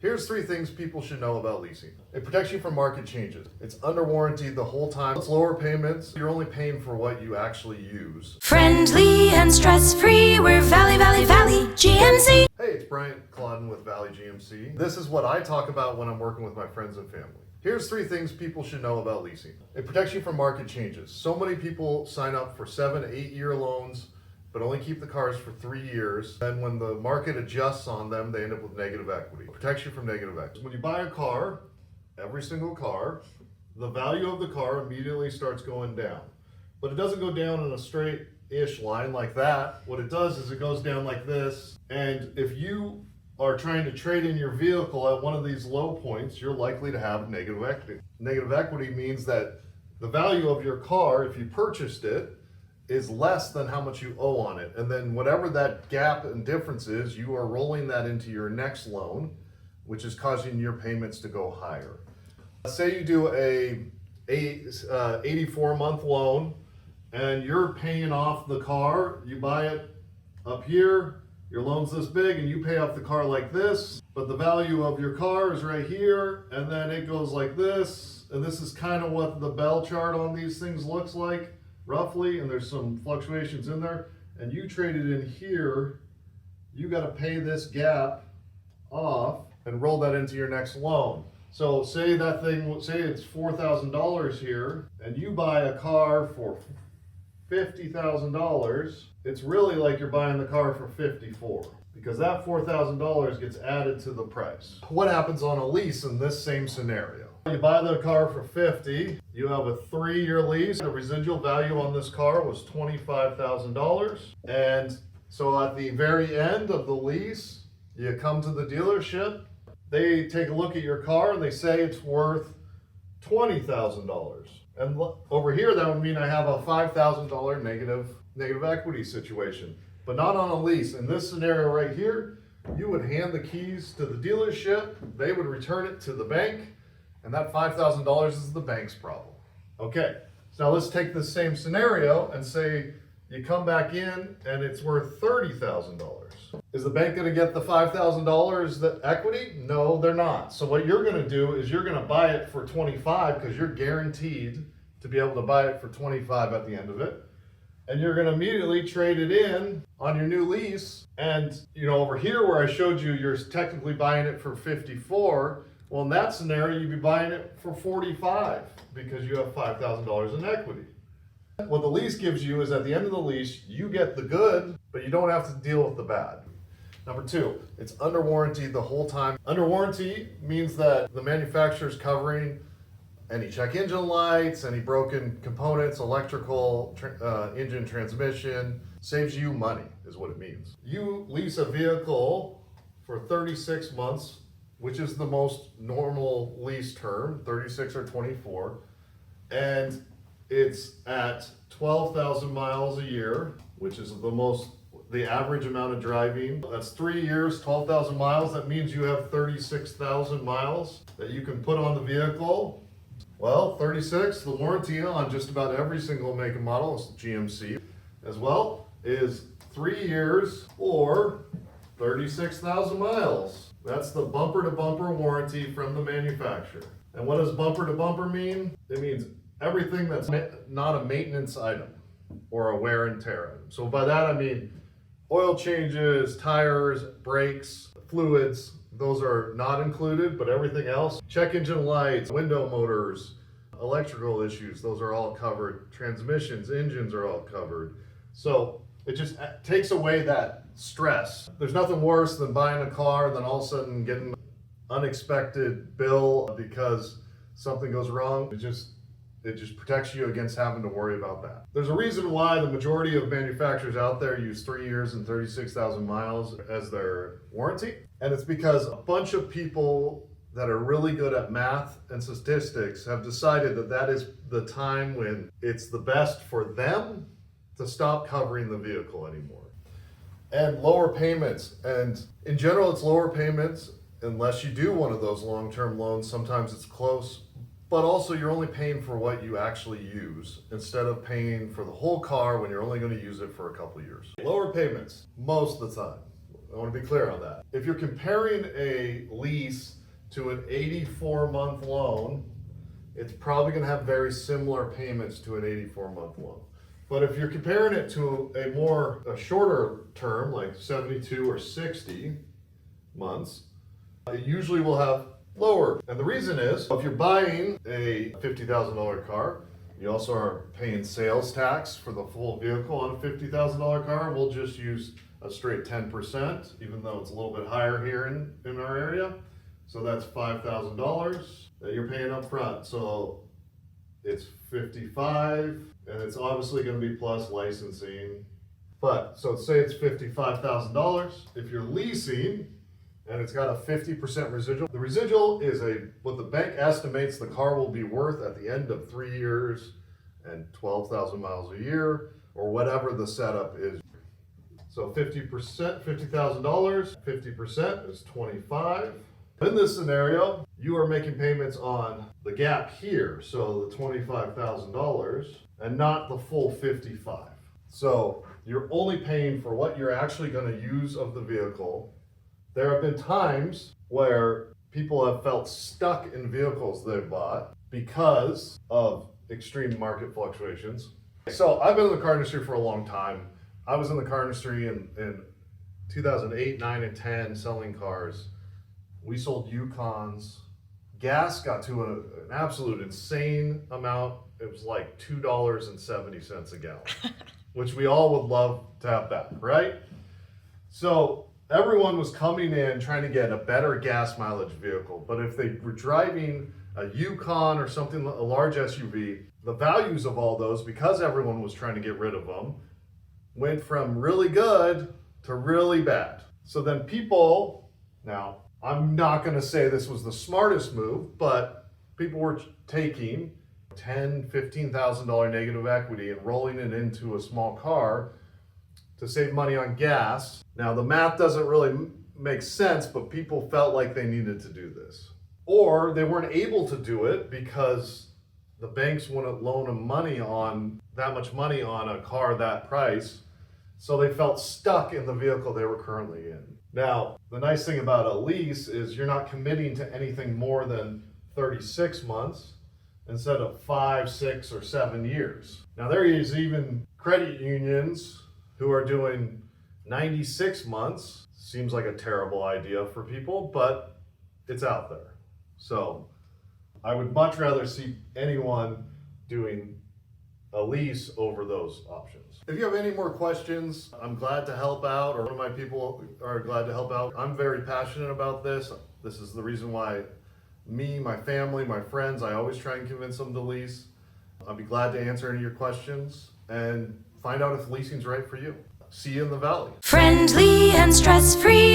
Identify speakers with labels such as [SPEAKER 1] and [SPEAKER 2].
[SPEAKER 1] Here's 3 things people should know about leasing. It protects you from market changes. It's under warranty the whole time. It's lower payments. You're only paying for what you actually use.
[SPEAKER 2] Friendly and stress-free, we're Valley GMC.
[SPEAKER 1] Hey, it's Bryant with Valley GMC. This is what I talk about when I'm working with my friends and family. Here's 3 things people should know about leasing. It protects you from market changes. So many people sign up for 7 to 8 year loans, but only keep the cars for 3 years. Then when the market adjusts on them, they end up with negative equity. It protects you from negative equity. When you buy a car, every single car, the value of the car immediately starts going down. But it doesn't go down in a straight-ish line like that. What it does is it goes down like this. And if you are trying to trade in your vehicle at one of these low points, you're likely to have negative equity. Negative equity means that the value of your car, if you purchased it, is less than how much you owe on it. And then whatever that gap and difference is, you are rolling that into your next loan, which is causing your payments to go higher. Say you do a 84-month loan and you're paying off the car, you buy it up here, your loan's this big and you pay off the car like this, but the value of your car is right here, and then it goes like this, and this is kind of what the bell chart on these things looks like, roughly, and there's some fluctuations in there, and you traded in here, you got to pay this gap off and roll that into your next loan. So say it's $4,000 here, and you buy a car for $50,000, it's really like you're buying the car for $54,000 because that $4,000 gets added to the price. What happens on a lease in this same scenario? You buy the car for $50,000, you have a 3-year lease. The residual value on this car was $25,000. And so at the very end of the lease, you come to the dealership, they take a look at your car and they say it's worth $20,000. And over here, that would mean I have a $5,000 negative equity situation, but not on a lease. In this scenario right here, you would hand the keys to the dealership, they would return it to the bank, and that $5,000 is the bank's problem. Okay, so now let's take this same scenario and say you come back in and it's worth $30,000. Is the bank going to get the $5,000 that equity? No, they're not. So what you're going to do is you're going to buy it for $25,000 because you're guaranteed to be able to buy it for $25,000 at the end of it. And you're going to immediately trade it in on your new lease. And over here where I showed you, you're technically buying it for $54,000. Well, in that scenario, you'd be buying it for $45,000 because you have $5,000 in equity. What the lease gives you is at the end of the lease, you get the good, but you don't have to deal with the bad. Number 2, it's under warranty the whole time. Under warranty means that the manufacturer's covering any check engine lights, any broken components, electrical, engine transmission, saves you money is what it means. You lease a vehicle for 36 months, which is the most normal lease term, 36 or 24, and it's at 12,000 miles a year, which is the average amount of driving. That's 3 years, 12,000 miles. That means you have 36,000 miles that you can put on the vehicle. Well, 36, the warranty on just about every single make and model, GMC as well, is 3 years or 36,000 miles. That's the bumper to bumper warranty from the manufacturer. And what does bumper to bumper mean? It means everything that's not a maintenance item or a wear and tear item. So by that I mean oil changes, tires, brakes, fluids, those are not included, but everything else, check engine lights, window motors, electrical issues, those are all covered. Transmissions, engines are all covered. So it just takes away that stress. There's nothing worse than buying a car and then all of a sudden getting an unexpected bill because something goes wrong. It just protects you against having to worry about that. There's a reason why the majority of manufacturers out there use 3 years and 36,000 miles as their warranty. And it's because a bunch of people that are really good at math and statistics have decided that that is the time when it's the best for them to stop covering the vehicle anymore. And lower payments. And in general, it's lower payments unless you do one of those long-term loans. Sometimes it's close. But also you're only paying for what you actually use instead of paying for the whole car when you're only going to use it for a couple of years. Lower payments most of the time. I want to be clear on that. If you're comparing a lease to an 84-month loan, it's probably going to have very similar payments to an 84-month loan. But if you're comparing it to a shorter term, like 72 or 60 months, it usually will have lower. And the reason is, if you're buying a $50,000 car, you also are paying sales tax for the full vehicle on a $50,000 car. We'll just use a straight 10%, even though it's a little bit higher here in our area. So that's $5,000 that you're paying up front. So it's $55,000, and it's obviously going to be plus licensing. But so say it's $55,000. If you're leasing and it's got a 50% residual, the residual is what the bank estimates the car will be worth at the end of 3 years and 12,000 miles a year, or whatever the setup is. So 50%, $50,000, 50% is $25,000. In this scenario, you are making payments on the gap here, so the $25,000, and not the full $55,000. So you're only paying for what you're actually going to use of the vehicle. There have been times where people have felt stuck in vehicles they've bought because of extreme market fluctuations. So I've been in the car industry for a long time. I was in the car industry in 2008, 9, and 10 selling cars. We sold Yukons. Gas got to an absolute insane amount. It was like $2.70 a gallon, which we all would love to have back, right? So everyone was coming in trying to get a better gas mileage vehicle. But if they were driving a Yukon or something, a large SUV, the values of all those, because everyone was trying to get rid of them, went from really good to really bad. So then people, now, I'm not going to say this was the smartest move, but people were taking $10,000, $15,000 negative equity and rolling it into a small car to save money on gas. Now, the math doesn't really make sense, but people felt like they needed to do this. Or they weren't able to do it because the banks wouldn't loan them that much money on a car that price. So they felt stuck in the vehicle they were currently in. Now, the nice thing about a lease is you're not committing to anything more than 36 months instead of 5, 6, or 7 years. Now, there is even credit unions who are doing 96 months. Seems like a terrible idea for people, but it's out there. So I would much rather see anyone doing a lease over those options. If you have any more questions, I'm glad to help out, or one of my people are glad to help out. I'm very passionate about this. This is the reason why me, my family, my friends, I always try and convince them to lease. I'll be glad to answer any of your questions and find out if leasing's right for you. See you in the Valley.
[SPEAKER 2] Friendly and stress-free.